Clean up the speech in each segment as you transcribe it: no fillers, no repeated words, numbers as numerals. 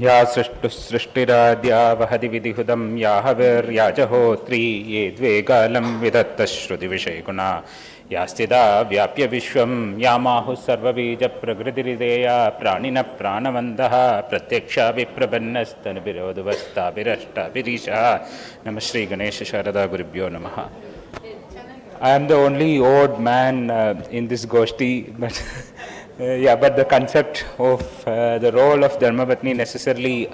या सृष्टिराद्या वहति विधिहुदं या हविर्याजहोत्री ये द्वे कालं विदत्तश्रुतिविषयगुणा या स्थिता व्याप्य विश्वं या माहुः सर्वबीजप्रकृतिरिदेया प्राणिनः प्राणवन्तः प्रत्यक्षा विप्रपन्नस्तनुभिरोधवस्ताभिरष्टाभिरीशः नमः श्री गणेश शारदा गुरुभ्यो नमः. I am the only odd man in this Goshti, but but the concept of the role of Dharmapatni necessarily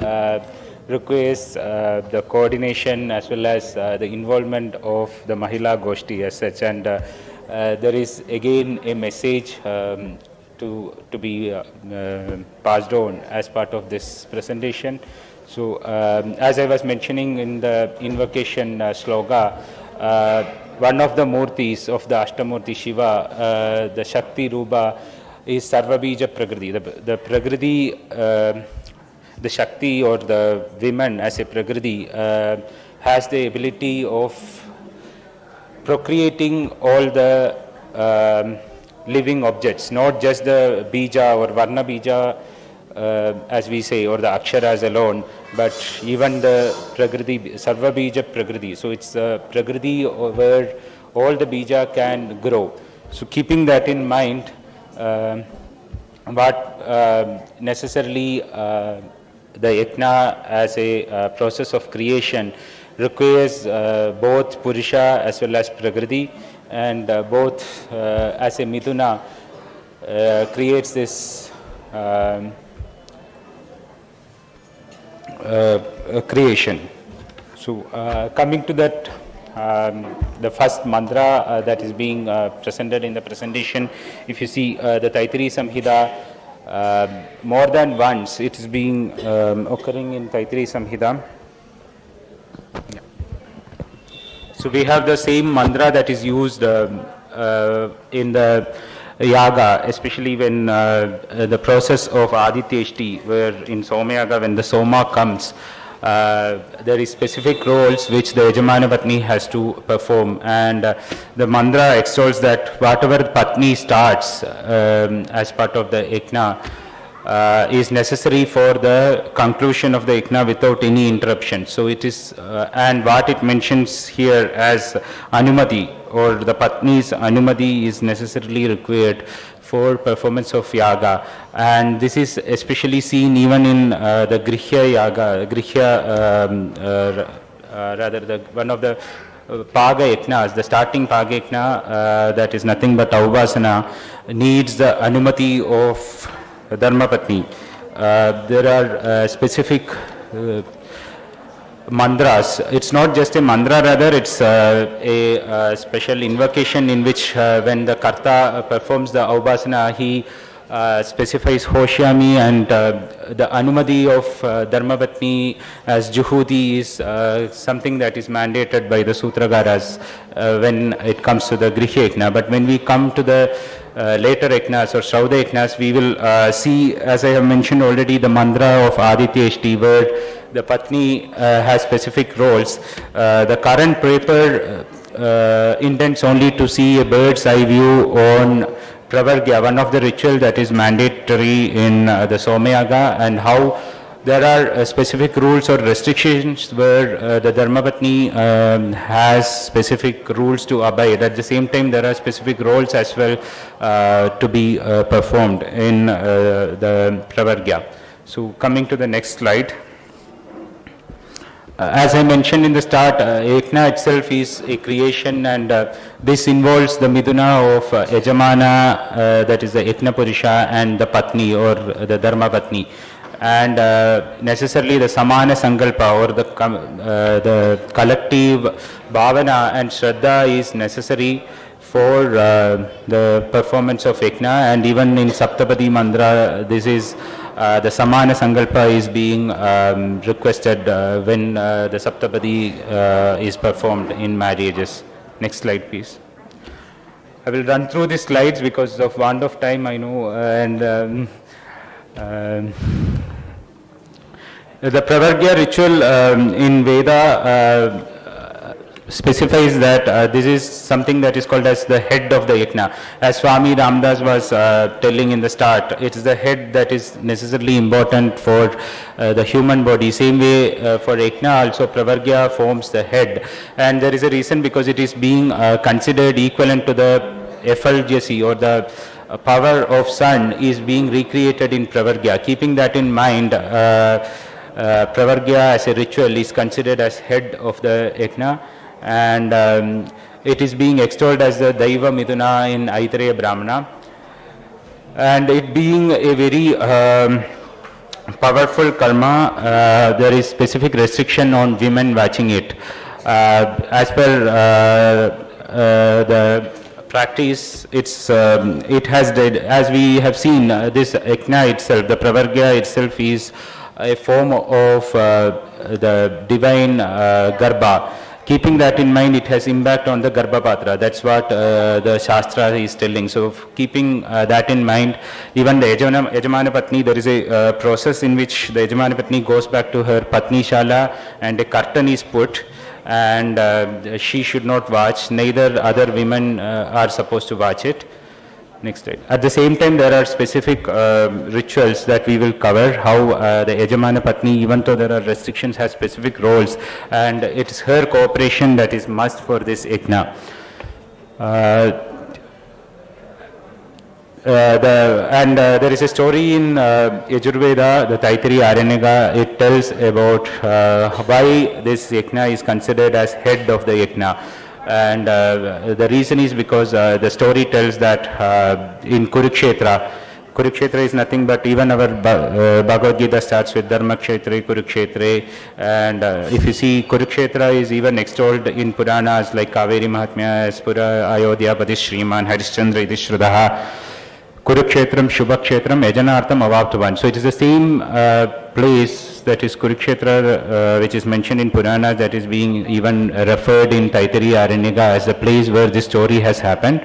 requires the coordination as well as the involvement of the Mahila Goshti as such, and there is again a message to be passed on as part of this presentation. So, as I was mentioning in the invocation sloga, one of the murtis of the Ashtamurti Shiva, the Shakti Rupa, is Sarvabija Prakriti. The Prakriti, the Shakti or the women as a Prakriti, has the ability of procreating all the living objects, not just the Bija or Varna Bija, as we say, or the Aksharas alone, but even the Prakriti, Sarva Bija Prakriti. So it's the Prakriti where all the Bija can grow. So keeping that in mind, what necessarily the Yajna as a process of creation requires both Purusha as well as Prakriti, and both as a Miduna creates this creation. So coming to that, the first mantra that is being presented in the presentation, if you see the Taittiriya Samhita, more than once it is being occurring in Taittiriya Samhita. Yeah. So we have the same mantra that is used in the Yaga, especially when the process of Adityeshti, where in Somyaga, when the Soma comes, there is specific roles which the Yajamana Patni has to perform, and the mantra extols that whatever Patni starts as part of the Yajna is necessary for the conclusion of the Yajna without any interruption. So it is, and what it mentions here as Anumati, or the Patni's Anumati is necessarily required for performance of Yaga, and this is especially seen even in the Grihya Yaga, rather the one of the Paga Yajnas, the starting Paga Yajna, that is nothing but Auvasana, needs the Anumati of Dharmapatni. There are specific mantras. It's not just a mantra, rather it's a special invocation in which when the Karta performs the Aubasana, he specifies Hoshyami, and the Anumati of Dharmapatni as Juhudi is something that is mandated by the Sutragaras when it comes to the Grihya Yajna. But when we come to the later Yajnas or Shrauda Yajnas, we will see, as I have mentioned already, the mantra of Adityeshti, where the Patni has specific roles. The current paper intends only to see a bird's eye view on Pravargya, one of the ritual that is mandatory in the Somyaga, and how there are specific rules or restrictions where the Dharmapatni has specific rules to abide. At the same time, there are specific roles as well to be performed in the Pravargya. So coming to the next slide. As I mentioned in the start, Yajna itself is a creation, and this involves the Miduna of Yajamana, that is the Yajna Purusha, and the Patni or the Dharma Patni. And necessarily the Samana Sankalpa, or the collective Bhavana and Shraddha is necessary for the performance of Yajna. And even in Saptapadi Mantra, this is the Samana Sankalpa is being requested when the Saptapadi is performed in marriages. Next slide, please. I will run through the slides because of want of time, I know, and the Pravargya ritual in Veda specifies that this is something that is called as the head of the yajna. As Swami Ramdas was telling in the start, it is the head that is necessarily important for the human body. Same way for yajna also Pravargya forms the head, and there is a reason because it is being considered equivalent to the effulgency or the power of sun is being recreated in Pravargya. Keeping that in mind, Pravargya as a ritual is considered as head of the yajna, and it is being extolled as the Daiva Miduna in Aitareya Brahmana, and it being a very powerful karma, there is specific restriction on women watching it. As per the practice, it has, as we have seen, this yajna itself, the Pravargya itself is a form of the divine Garbha. Keeping that in mind, it has impact on the Garbhapatra. That's what the Shastra is telling. So keeping that in mind, even the Yajamana Patni, there is a process in which the Yajamana Patni goes back to her Patni Shala and a curtain is put, and she should not watch, neither other women are supposed to watch it. Next slide. At the same time, there are specific rituals that we will cover, how the Yajamana Patni, even though there are restrictions, has specific roles, and it is her cooperation that is must for this yajna. There is a story in Yajurveda, the Taittiriya Aranyaka. It tells about why this yajna is considered as head of the yajna. And the reason is because the story tells that in Kurukshetra is nothing but, even our Bhagavad Gita starts with Dharma Kshetre, Kurukshetre, and if you see, Kurukshetra is even extolled in Puranas like Kaveri Mahatmya as Pura Ayodhya Pati Shriman Harishchandra Idishrudaha Kurukshetram Shubhakshetram Yajanartham Avaptavan. So it is the same place, that is Kurukshetra, which is mentioned in Puranas, that is being even referred in Taittiriya Aranyaka as the place where this story has happened.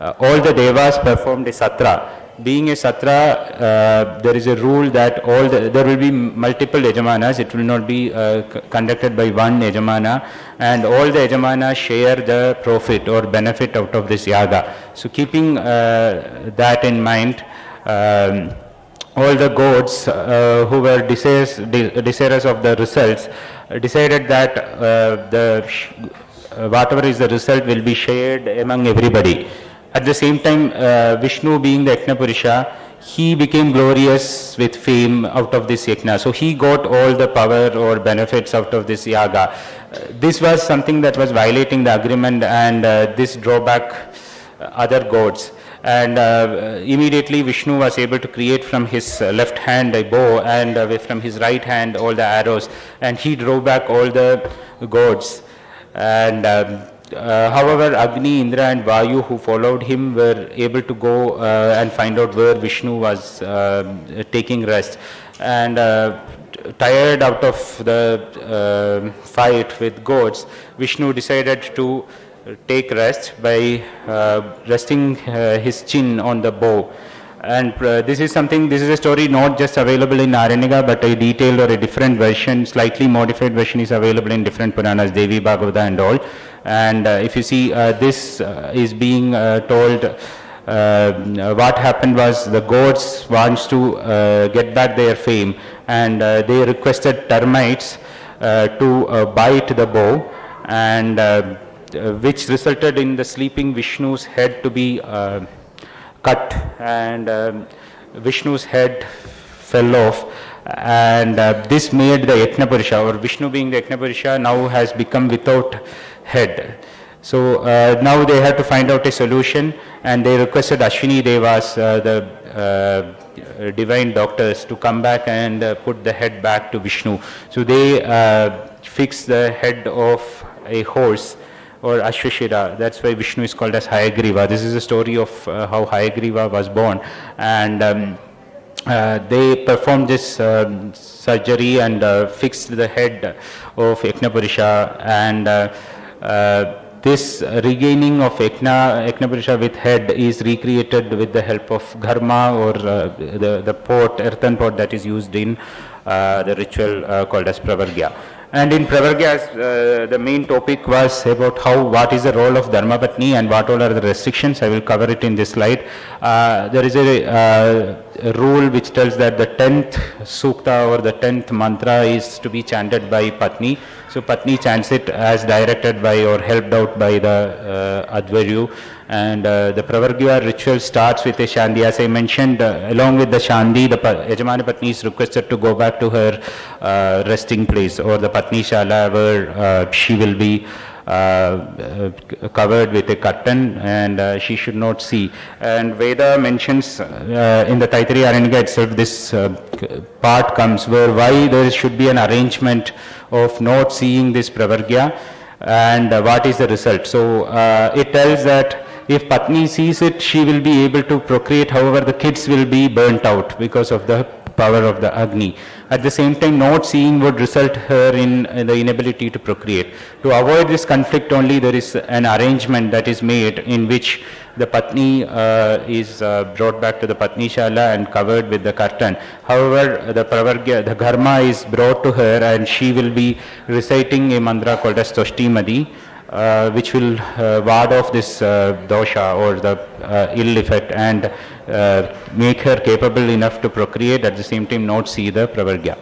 All the devas performed a satra. Being a satra, there is a rule that there will be multiple yajamanas. It will not be conducted by one yajamana, and all the yajamanas share the profit or benefit out of this yaga. So keeping that in mind, all the gods who were desirous of the results decided that whatever is the result will be shared among everybody. At the same time, Vishnu, being the Yajna Purusha, he became glorious with fame out of this yajna. So he got all the power or benefits out of this yaga. This was something that was violating the agreement, and this drove back other gods. And immediately Vishnu was able to create from his left hand a bow, and from his right hand all the arrows, and he drove back all the gods. And however, Agni, Indra and Vayu, who followed him, were able to go and find out where Vishnu was taking rest. And tired out of the fight with gods, Vishnu decided to take rest by resting his chin on the bow. And this is a story not just available in Aranyaka, but a detailed or a different version, slightly modified version is available in different Puranas, Devi Bhagavata and all. And if you see, this is being told, what happened was the gods wants to get back their fame, and they requested termites to bite the bow, and which resulted in the sleeping Vishnu's head to be cut, and Vishnu's head fell off, and this made the Yajna Purusha, or Vishnu being the Yajna Purusha, now has become without head. So now they had to find out a solution, and they requested Ashwini Devas, the divine doctors, to come back and put the head back to Vishnu. So they fixed the head of a horse, or Ashwashira. That's why Vishnu is called as Hayagriva. This is a story of how Hayagriva was born, and they performed this surgery and fixed the head of Yajna Purusha, and this regaining of Yajna Purusha with head is recreated with the help of Gharma, or the pot, earthen pot that is used in the ritual called as Pravargya. And in Pravargyas, the main topic was about what is the role of Dharmapatni and what all are the restrictions. I will cover it in this slide. There is a rule which tells that the 10th Sukta or the 10th mantra is to be chanted by Patni. So Patni chants it as directed by or helped out by the Advaryu. And the Pravargya ritual starts with a Shandi. As I mentioned, along with the Shandi, the Yajamana Patni is requested to go back to her resting place or the Patni Shala, where she will be covered with a curtain and she should not see. And Veda mentions in the Taittiriya Aranyaka itself, this part comes where why there should be an arrangement of not seeing this Pravargya and what is the result. So it tells that if Patni sees it, she will be able to procreate. However, the kids will be burnt out because of the power of the Agni. At the same time, not seeing would result her in the inability to procreate. To avoid this conflict only, there is an arrangement that is made in which the Patni is brought back to the Patni Shala and covered with the curtain. However, the Pravargya, the Dharma is brought to her and she will be reciting a mantra called as Toshti Madi, which will ward off this dosha or the ill effect and make her capable enough to procreate, at the same time not see the Pravargya.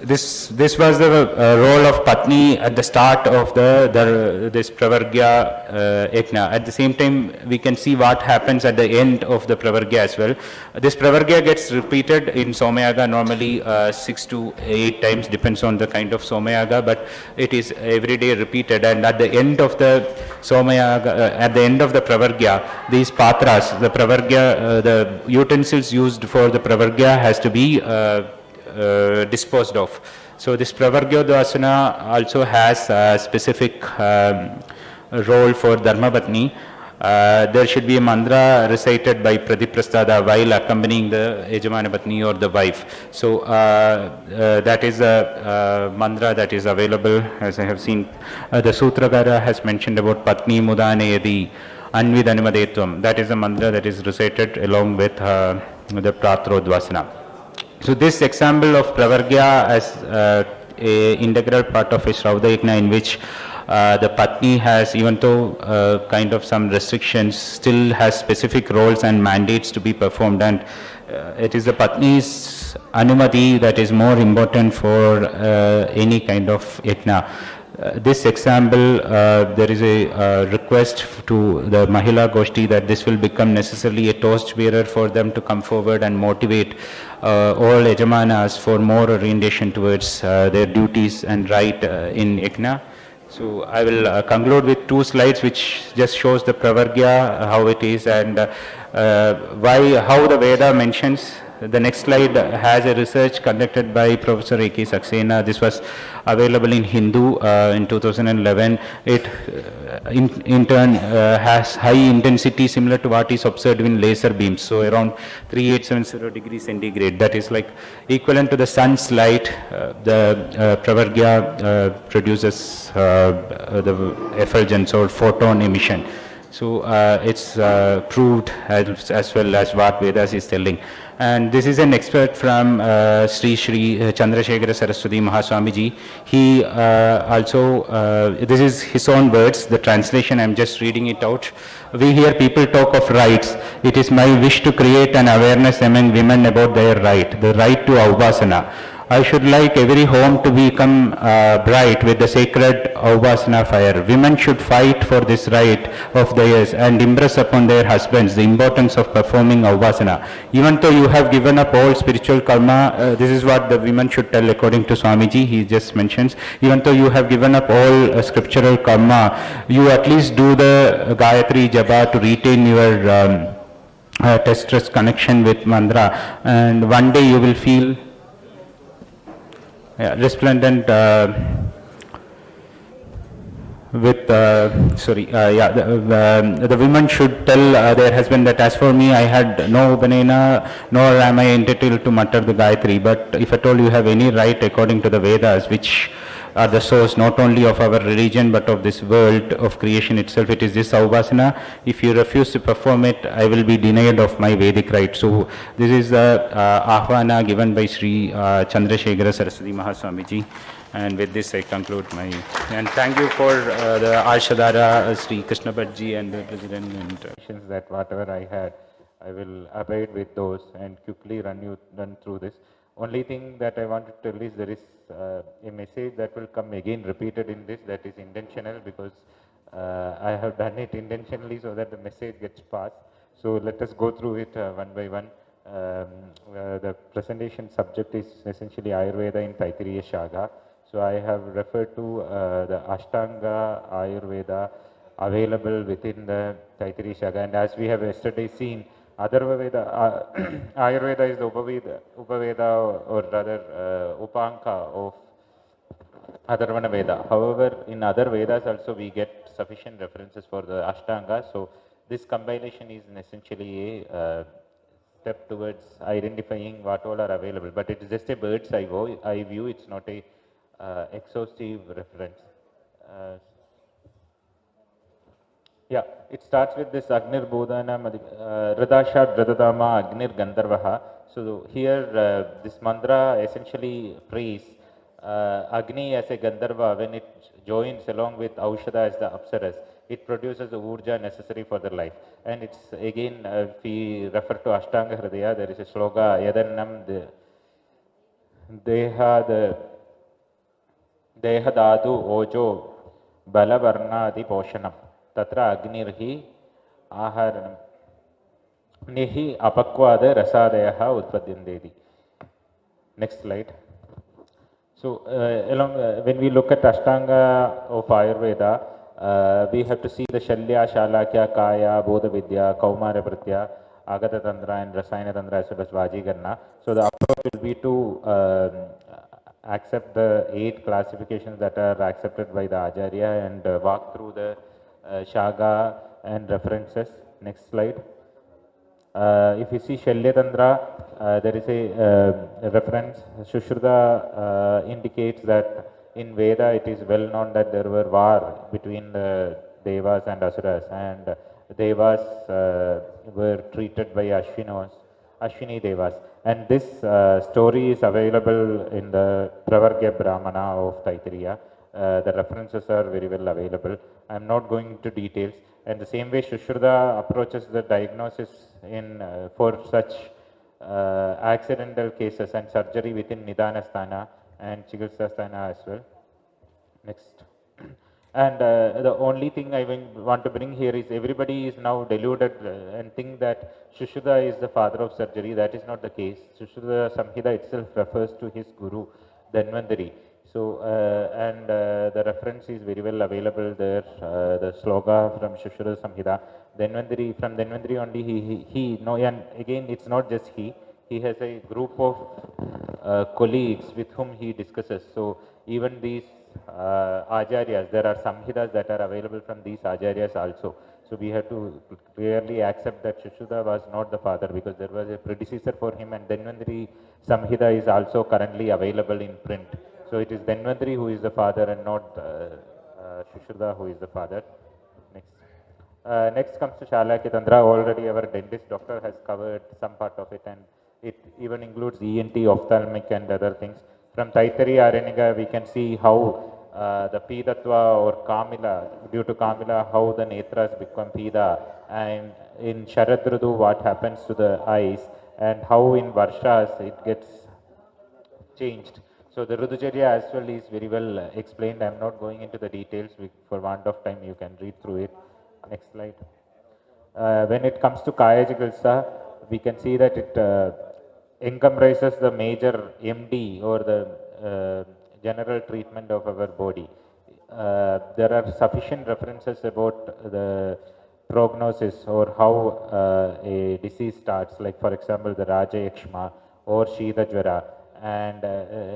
This was the role of Patni at the start of this Pravargya Yajna. At the same time, we can see what happens at the end of the Pravargya as well. This Pravargya gets repeated in Somayaga normally 6 to 8 times, depends on the kind of Somayaga, but it is every day repeated. And at the end of the Somayaga, at the end of the Pravargya, these patras, the Pravargya, the utensils used for the Pravargya has to be disposed of. So this Pravargya Dasana also has a specific role for Dharmapatni. There should be a mantra recited by Pradiprasthada while accompanying the Yajamana Patni or the wife. So that is a mantra that is available, as I have seen. The Sutrakara has mentioned about Patni Mudane Yadi Anvid Animadetvam. That is a mantra that is recited along with the Pratrodvasana. So this example of Pravargya as a integral part of a Shraudha Yajna, in which the Patni has, even though kind of some restrictions, still has specific roles and mandates to be performed, and it is the Patni's Anumati that is more important for any kind of Yajna. This example, there is a request to the Mahila Goshti that this will become necessarily a torch bearer for them to come forward and motivate all Yajamanas for more orientation towards their duties and right in Yajna. So I will conclude with 2 slides which just shows the Pravargya, how it is, and how the Veda mentions. The next slide has a research conducted by Professor A.K. Saxena. This was available in Hindu in 2011. It in turn has high intensity similar to what is observed in laser beams. So around 3870 degrees centigrade. That is like equivalent to the sun's light. The Pravargya produces the effulgence or photon emission. So it's proved as well as what Vedas is telling. And this is an expert from Shri Chandrasekhara Saraswati Mahaswamiji. He also, this is his own words, the translation, I'm just reading it out. We hear people talk of rights. It is my wish to create an awareness among women about their right, the right to Avasana. I should like every home to become bright with the sacred Avasana fire. Women should fight for this right of theirs and impress upon their husbands the importance of performing Avasana. Even though you have given up all spiritual karma, this is what the women should tell according to Swamiji, he just mentions. Even though you have given up all scriptural karma, you at least do the Gayatri Japa to retain your testress connection with mantra, and one day you will feel resplendent with the women should tell their husband that as for me I had no banana nor am I entitled to mutter the Gayatri, but if at all you have any right according to the Vedas which are the source not only of our religion but of this world of creation itself. It is this Saubhasana. If you refuse to perform it, I will be denied of my Vedic right. So this is the Ahvana given by Shri Chandrasekhara Saraswati Mahaswamiji. And with this, I conclude my. And thank you for the Arshadara, Sri Krishna Bhattji and the President. And that whatever I had, I will abide with those and quickly run through this. Only thing that I want to tell is there is a message that will come again repeated in this that is intentional because I have done it intentionally so that the message gets passed. So let us go through it one by one. The presentation subject is essentially Ayurveda in Taittiriya Shaga. So I have referred to the Ashtanga Ayurveda available within the Taittiriya Shaga, and as we have yesterday seen, Veda, Ayurveda is the Upaveda or rather Upanka of Atharvana Veda. However, in other Vedas also we get sufficient references for the Ashtanga. So this combination is essentially a step towards identifying what all are available. But it is just a bird's eye view. It's not a exhaustive reference. Yeah, it starts with this Agnir Bodhana Radasha Radadama Agnir Gandharvaha. So here this mantra essentially prays Agni as a Gandharva when it joins along with Aushada as the Apsaras. It produces the urja necessary for their life. And it's again, if we refer to Ashtanga Hridaya, there is a sloga Yadannam Dehadadu Ojo Balavarnadi Poshanam Tatra Agnirhi Aharanam Nihi Apakvada Rasadayaha Utpadyandedi. Next slide. So, when we look at Ashtanga of Ayurveda, we have to see the Shalya, Shalakya, Kaya, Bodha Vidya, Kaumara Pratya, Agata Tantra, and Rasayana Tantra as well as Vajigarna. So, the approach will be to accept the 8 classifications that are accepted by the Acharya and walk through the Shaga and references. Next slide. If you see Shalya Tantra, there is a reference. Shushruta indicates that in Veda it is well known that there were war between the Devas and Asuras, and Devas were treated by Ashwini Devas. And this story is available in the Pravargya Brahmana of Taittiriya. The references are very well available. I am not going into details. And the same way Shushruta approaches the diagnosis in for such accidental cases and surgery within Nidana Sthana and Chikitsa Sthana as well. Next. And the only thing I want to bring here is everybody is now deluded and think that Shushruta is the father of surgery. That is not the case. Shushruta Samhita itself refers to his guru, Dhanvantari. So, the reference is very well available there, the sloga from Shushruta Samhita. Dhanvantari, from Dhanvantari only and again it's not just he has a group of colleagues with whom he discusses. So, even these Acharyas, there are Samhitas that are available from these Acharyas also. So we have to clearly accept that Shushruta was not the father because there was a predecessor for him, and Dhanvantari Samhita is also currently available in print. So it is Dhanvantari who is the father and not Shushruta who is the father. Next. Next comes to Shalakya Tantra. Already our dentist doctor has covered some part of it, and it even includes ENT, ophthalmic and other things. From Taittiriya Aranyaka, we can see how the Pidatva or Kamila, due to Kamila, how the netras become Pida, and in Sharad Ritu, what happens to the eyes, and how in Varshas it gets changed. So the Rutucharya as well is very well explained. I am not going into the details. For want of time, you can read through it. Next slide. When it comes to Kaya Chikitsa, we can see that it encompasses the major MD or the general treatment of our body. There are sufficient references about the prognosis or how a disease starts, like for example the Raja Yakshma or Shida Jwara, and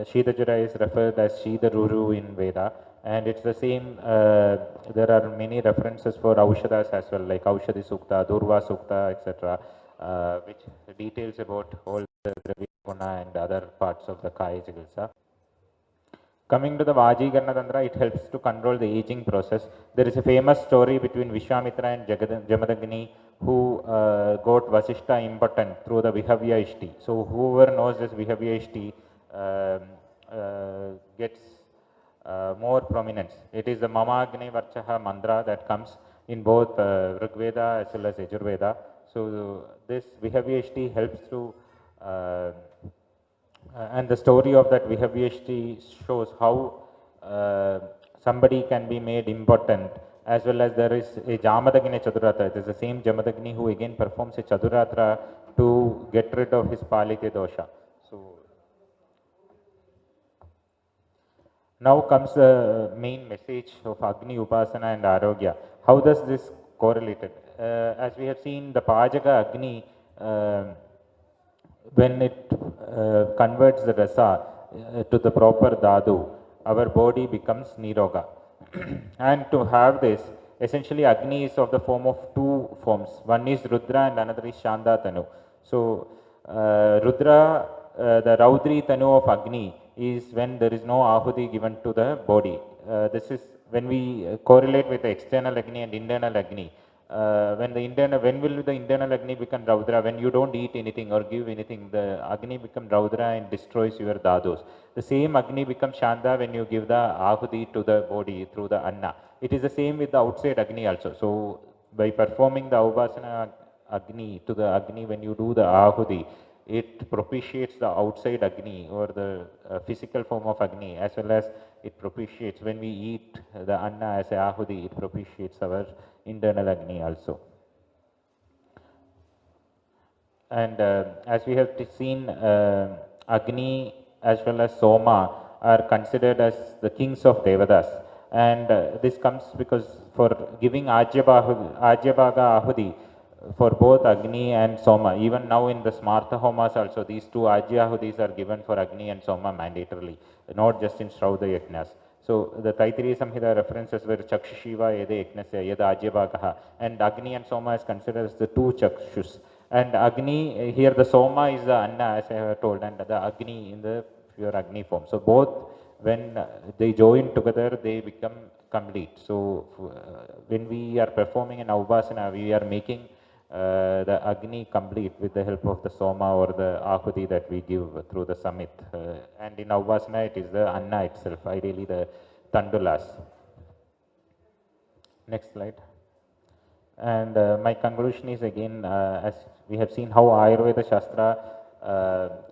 Shida Jwara is referred as Shida Ruru in Veda, and it's the same, there are many references for Aushadas as well, like Aushadi Sukta, Durva Sukta, etc., which details about all the Dravidya and other parts of the Kaya Chikitsa. Coming to the Vajikarna Tantra, it helps to control the aging process. There is a famous story between Vishwamitra and Jamadagni who got Vasishta impotent through the Vihavya Ishti. So whoever knows this Vihavya Ishti gets more prominence. It is the Mama Agni Varchaha mantra that comes in both Rig Veda as well as Yajurveda. So this Vihavya Ishti helps to and the story of that Vihavyashti shows how somebody can be made impotent, as well as there is a Jamadagni Chaduratra. It is the same Jamadagni who again performs a Chaduratra to get rid of his Palite dosha. So now comes the main message of Agni Upasana and Arogya. How does this correlate? As we have seen, the Pajaka Agni when it converts the rasa to the proper dhatu, our body becomes niroga. And to have this, essentially Agni is of the form of two forms. One is Rudra and another is Shanda Tanu. So Rudra, the Raudri Tanu of Agni is when there is no ahuti given to the body. This is when we correlate with the external Agni and internal Agni. When will the internal Agni become Raudra? When you don't eat anything or give anything, the Agni becomes Raudra and destroys your dhatus. The same Agni becomes Shanda when you give the Ahuti to the body through the Anna. It is the same with the outside Agni also. So by performing the Upasana Agni to the Agni, when you do the Ahuti, it propitiates the outside Agni or the physical form of Agni, as well as it propitiates when we eat the Anna as a Ahuti, it propitiates our internal Agni also. And as we have seen, Agni as well as Soma are considered as the kings of Devadas. And this comes because for giving Ajyabhaga Ahuti for both Agni and Soma, even now in the Smartha Homas also, these two Ajyahutis are given for Agni and Soma mandatorily, not just in Shraudha Yajnas. So the Taittiriya Samhita references where Chakshishiva Yede Yajnasya Yeda Ajyabhagaha, and Agni and Soma is considered as the two Chakshus. And Agni, here the Soma is the Anna as I have told, and the Agni in the pure Agni form. So both, when they join together, they become complete. So when we are performing an Upasana, we are making the Agni complete with the help of the Soma or the Ahuti that we give through the Samit. And in Upasana, it is the Anna itself, ideally the Tandulas. Next slide. And my conclusion is again, as we have seen how Ayurveda Shastra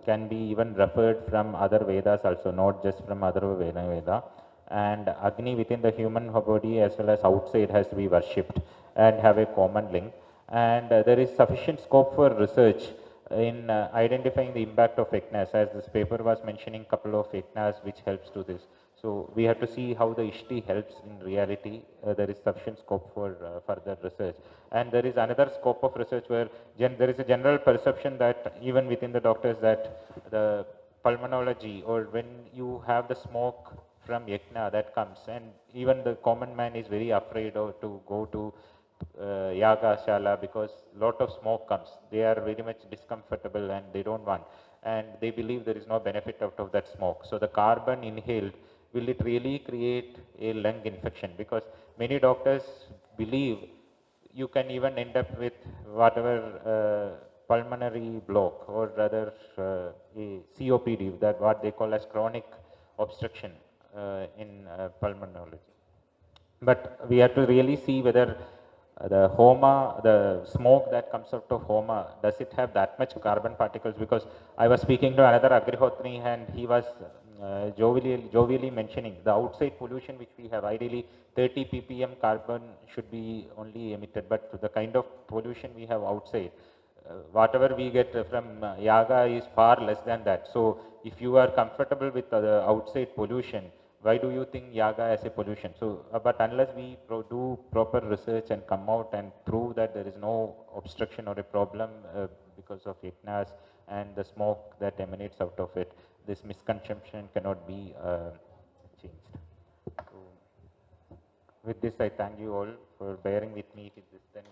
can be even referred from other Vedas also, not just from other Veda. And Agni within the human body as well as outside has to be worshipped and have a common link. And there is sufficient scope for research in identifying the impact of yajnas, as this paper was mentioning couple of yajnas which helps to this. So we have to see how the Ishti helps in reality. There is sufficient scope for further research. And there is another scope of research where there is a general perception that even within the doctors that the pulmonology, or when you have the smoke from yajna that comes, and even the common man is very afraid to go to Yaga Shala because lot of smoke comes. They are very much discomfortable and they don't want. And they believe there is no benefit out of that smoke. So the carbon inhaled, will it really create a lung infection? Because many doctors believe you can even end up with whatever pulmonary block, or rather a COPD, that what they call as chronic obstruction in pulmonology. But we have to really see whether the Homa, the smoke that comes out of Homa, does it have that much carbon particles? Because I was speaking to another Agrihotri and he was jovially mentioning the outside pollution which we have. Ideally 30 ppm carbon should be only emitted, but the kind of pollution we have outside, whatever we get from Yaga is far less than that. So if you are comfortable with the outside pollution, why do you think Yaga as a pollution? So, but unless we do proper research and come out and prove that there is no obstruction or a problem because of yajnas and the smoke that emanates out of it, this misconception cannot be changed. So, with this, I thank you all for bearing with me.